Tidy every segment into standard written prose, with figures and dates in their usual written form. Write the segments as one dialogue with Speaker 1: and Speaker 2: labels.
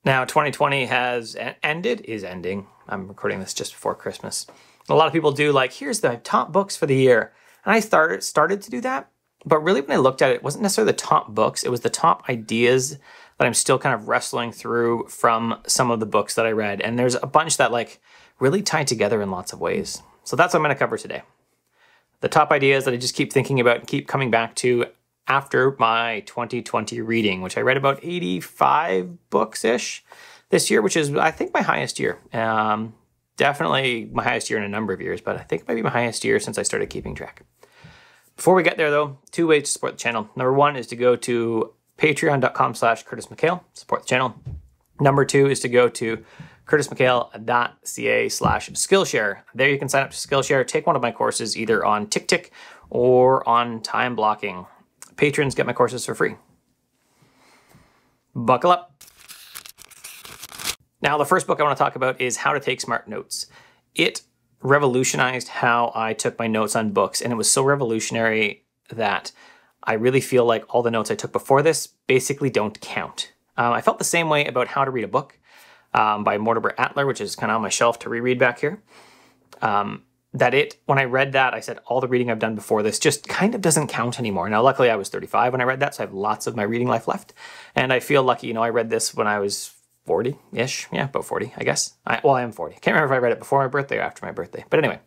Speaker 1: Now, 2020 has ended, is ending. I'm recording this just before Christmas. A lot of people do like, here's the top books for the year. And I started to do that. But really when I looked at it, it wasn't necessarily the top books. It was the top ideas that I'm still kind of wrestling through from some of the books that I read. And there's a bunch that like really tie together in lots of ways. So that's what I'm going to cover today. The top ideas that I just keep thinking about and keep coming back to after my 2020 reading, which I read about 85 books-ish this year, which is, I think, my highest year. Definitely my highest year in a number of years, but I think it might be my highest year since I started keeping track. Before we get there, though, 2 ways to support the channel. Number 1 is to go to patreon.com/CurtisMcHale, support the channel. Number 2 is to go to curtismchale.ca/Skillshare. There you can sign up to Skillshare, take one of my courses either on TickTick or on time blocking. Patrons get my courses for free. Buckle up. Now, the first book I want to talk about is How to Take Smart Notes. It revolutionized how I took my notes on books, and it was so revolutionary that I really feel like all the notes I took before this basically don't count. I felt the same way about How to Read a Book by Mortimer Adler, which is kind of on my shelf to reread back here. When I read that, I said, all the reading I've done before this just kind of doesn't count anymore. Now, luckily I was 35 when I read that, so I have lots of my reading life left. And I feel lucky, I read this when I was 40-ish. Yeah, about 40, I guess. I am 40. Can't remember if I read it before my birthday or after my birthday. But anyway.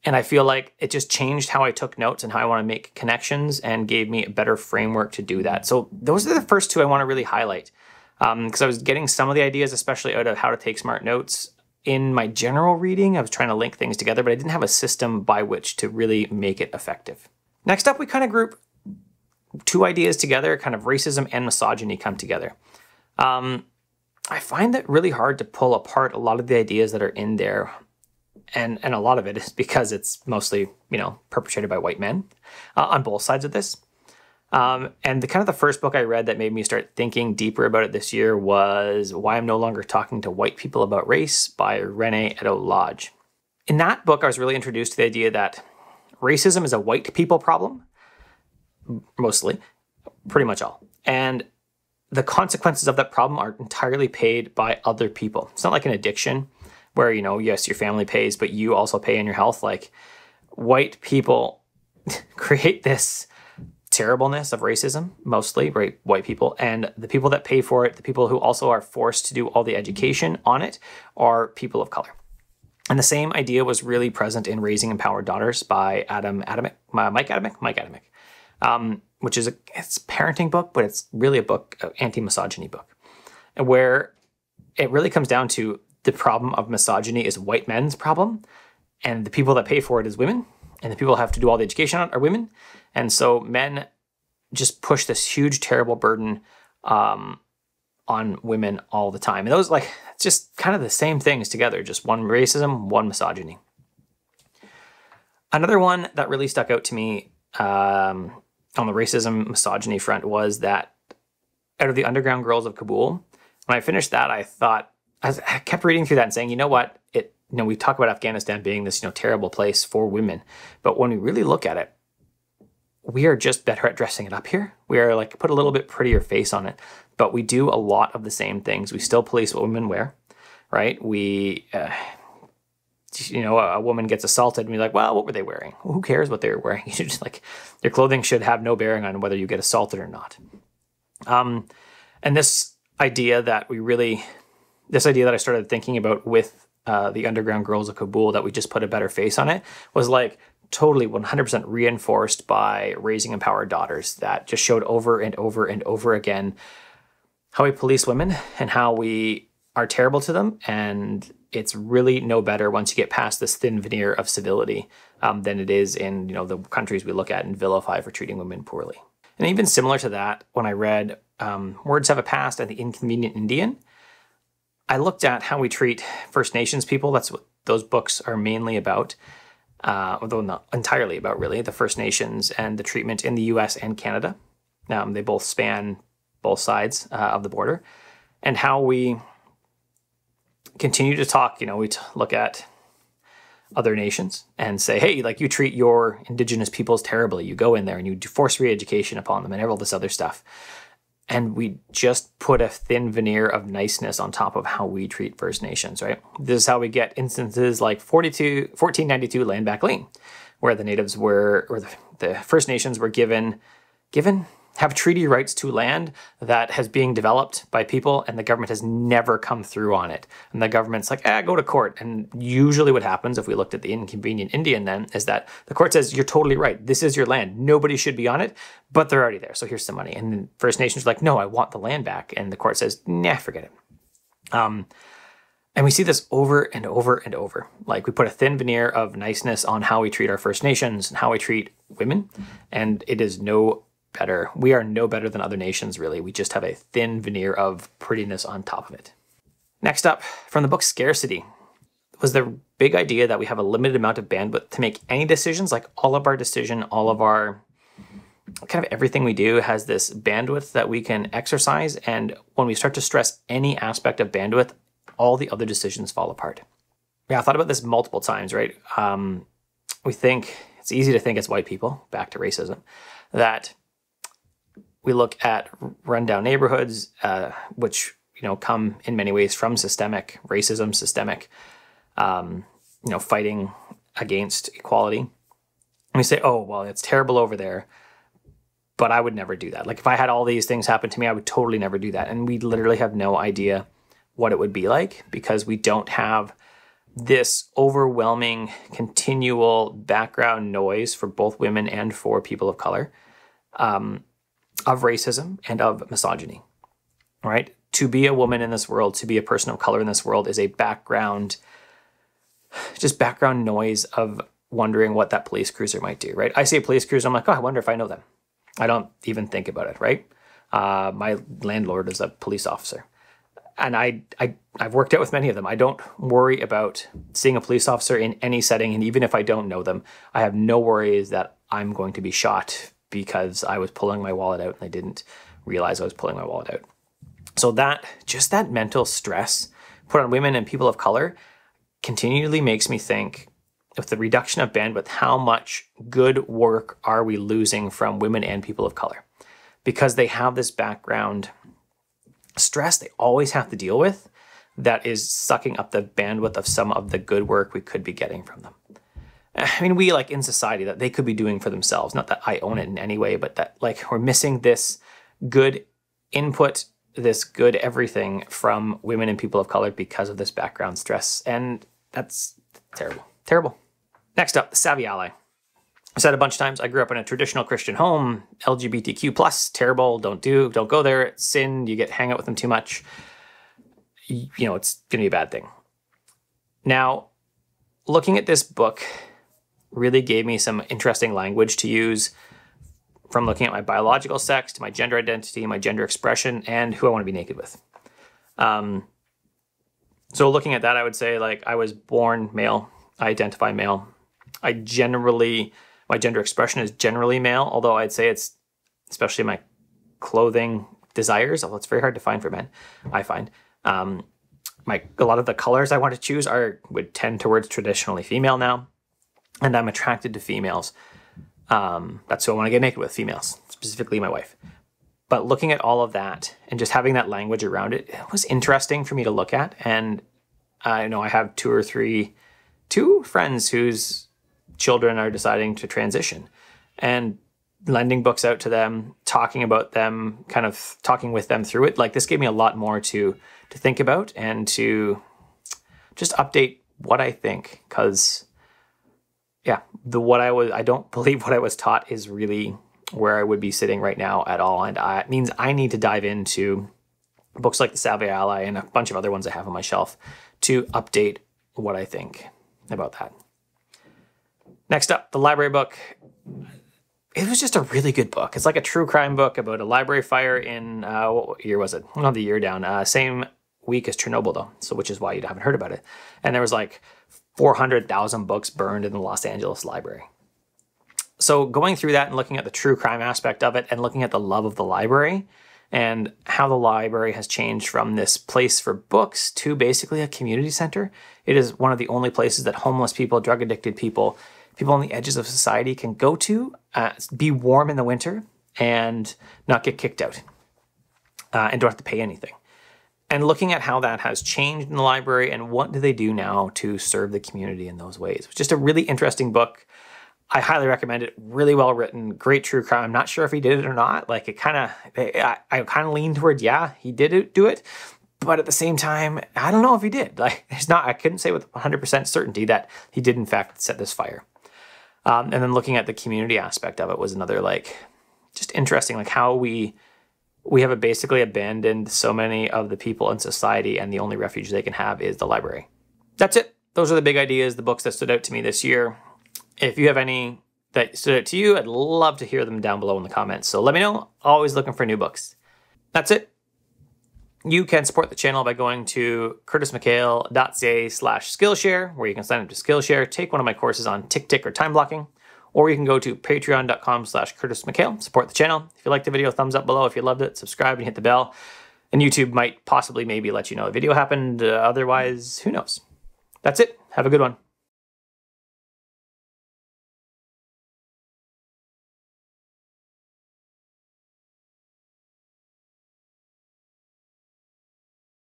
Speaker 1: And I feel like it just changed how I took notes and how I want to make connections and gave me a better framework to do that. So those are the first two I want to really highlight. Because I was getting some of the ideas, especially out of How to Take Smart Notes, in my general reading. I was trying to link things together, but I didn't have a system by which to really make it effective. Next up, we kind of group two ideas together, kind of racism and misogyny come together. I find it really hard to pull apart a lot of the ideas that are in there. And a lot of it is because it's mostly, perpetrated by white men on both sides of this. And the first book I read that made me start thinking deeper about it this year was Why I'm No Longer Talking to White People About Race by Renee Edo-Lodge. In that book, I was really introduced to the idea that racism is a white people problem, mostly, pretty much all. And the consequences of that problem are entirely paid by other people. It's not like an addiction where, yes, your family pays, but you also pay in your health. Like, white people create this terribleness of racism, mostly, right? White people, and the people that pay for it, the people who also are forced to do all the education on it, are people of color. And the same idea was really present in Raising Empowered Daughters by Mike Adamick, which is it's a parenting book, but it's really a book, an anti-misogyny book, and where it really comes down to the problem of misogyny is white men's problem, and the people that pay for it is women, and the people who have to do all the education on are women. And so men just push this huge, terrible burden on women all the time. And those, just kind of the same things together, just one racism, one misogyny. Another one that really stuck out to me on the racism, misogyny front was that out of the Underground Girls of Kabul, when I finished that, I thought, I kept reading through that and saying, you know what, we talk about Afghanistan being this, terrible place for women, but when we really look at it, we are just better at dressing it up here. We are put a little bit prettier face on it, but we do a lot of the same things. We still police what women wear, right? We, a woman gets assaulted and we're like, well, what were they wearing? Well, who cares what they were wearing? You should just your clothing should have no bearing on whether you get assaulted or not. And this idea that I started thinking about with the Underground Girls of Kabul, that we just put a better face on it, was totally 100% reinforced by Raising Empowered Daughters, that just showed over and over and over again how we police women and how we are terrible to them. And it's really no better once you get past this thin veneer of civility than it is in the countries we look at and vilify for treating women poorly. And even similar to that, when I read Words Have a Past and The Inconvenient Indian, I looked at how we treat First Nations people. That's what those books are mainly about. Although not entirely about, really, the First Nations and the treatment in the US and Canada. They both span both sides of the border. And how we continue to talk, we look at other nations and say, hey, you treat your Indigenous peoples terribly. You go in there and you force re-education upon them and all this other stuff. and we just put a thin veneer of niceness on top of how we treat First Nations, right? This is how we get instances like 1492 land back lien, where the natives were, or the First Nations were have treaty rights to land that has being developed by people, and the government has never come through on it. And the government's like, go to court. And usually what happens, if we looked at the Inconvenient Indian then, is that the court says, you're totally right. This is your land. Nobody should be on it, but they're already there. So here's some money. And then First Nations are like, no, I want the land back. And the court says, nah, forget it. And we see this over and over and over. Like, we put a thin veneer of niceness on how we treat our First Nations and how we treat women, and it is no better. We are no better than other nations, really. We just have a thin veneer of prettiness on top of it. Next up, from the book Scarcity, was the big idea that we have a limited amount of bandwidth to make any decisions. Like, all of our decision, all of our kind of everything we do has this bandwidth that we can exercise. And when we start to stress any aspect of bandwidth, all the other decisions fall apart. Yeah, I thought about this multiple times, right? We think, it's easy to think as white people, back to racism, that we look at rundown neighborhoods, which, come in many ways from systemic racism, systemic, fighting against equality. And we say, oh, well, it's terrible over there, but I would never do that. Like, if I had all these things happen to me, I would totally never do that. And we literally have no idea what it would be like, because we don't have this overwhelming, continual background noise for both women and for people of color, of racism and of misogyny, right? To be a woman in this world, to be a person of color in this world, is a background noise of wondering what that police cruiser might do, right? I see a police cruiser, I'm like, oh, I wonder if I know them. I don't even think about it, right? My landlord is a police officer, and I've worked out with many of them. I don't worry about seeing a police officer in any setting, and even if I don't know them, I have no worries that I'm going to be shot because I was pulling my wallet out and I didn't realize I was pulling my wallet out. So that mental stress put on women and people of color continually makes me think, with the reduction of bandwidth, how much good work are we losing from women and people of color? Because they have this background stress they always have to deal with that is sucking up the bandwidth of some of the good work we could be getting from them. I mean, we, like, in society, that they could be doing for themselves. Not that I own it in any way, but that, like, we're missing this good input, this good everything from women and people of color because of this background stress. And that's terrible. Terrible. Next up, the savvy ally. I said a bunch of times, I grew up in a traditional Christian home, LGBTQ+, terrible, don't go there, it's sin, you hang out with them too much. It's going to be a bad thing. Now, looking at this book really gave me some interesting language to use, from looking at my biological sex to my gender identity, my gender expression, and who I want to be naked with. So looking at that, I would say, like, I was born male, I identify male. My gender expression is generally male, although I'd say it's, especially my clothing desires, although it's very hard to find for men, I find. A lot of the colors I want to choose would tend towards traditionally female now. And I'm attracted to females. That's who I want to get naked with, females, specifically my wife. But looking at all of that and just having that language around it, it was interesting for me to look at. And I know I have two friends whose children are deciding to transition, and lending books out to them, talking about them, kind of talking with them through it. Like, this gave me a lot more to think about and to just update what I think, because yeah, I don't believe what I was taught is really where I would be sitting right now at all. And it means I need to dive into books like The Savvy Ally and a bunch of other ones I have on my shelf to update what I think about that. Next up, the library book. It was just a really good book. It's like a true crime book about a library fire in, what year was it? I don't have the year down. Same week as Chernobyl, though, so which is why you haven't heard about it. And there was like 400,000 books burned in the Los Angeles library. So going through that and looking at the true crime aspect of it and looking at the love of the library and how the library has changed from this place for books to basically a community center. It is one of the only places that homeless people, drug addicted people, people on the edges of society can go to, be warm in the winter and not get kicked out. and don't have to pay anything. And looking at how that has changed in the library and what do they do now to serve the community in those ways. It was just a really interesting book. I highly recommend it. Really well written, great true crime. I'm not sure if he did it or not. Like I kind of lean towards, yeah, he did do it. But at the same time, I don't know if he did. Like I couldn't say with 100% certainty that he did in fact set this fire. And then looking at the community aspect of it was another just interesting, how we have basically abandoned so many of the people in society and the only refuge they can have is the library. That's it. Those are the big ideas, the books that stood out to me this year. If you have any that stood out to you, I'd love to hear them down below in the comments. So let me know. Always looking for new books. That's it. You can support the channel by going to curtismchale.ca/Skillshare, where you can sign up to Skillshare, take one of my courses on tick or time blocking, or you can go to patreon.com/curtismchale, support the channel. If you liked the video, thumbs up below. If you loved it, subscribe and hit the bell. And YouTube might maybe let you know a video happened. Otherwise, who knows? That's it. Have a good one.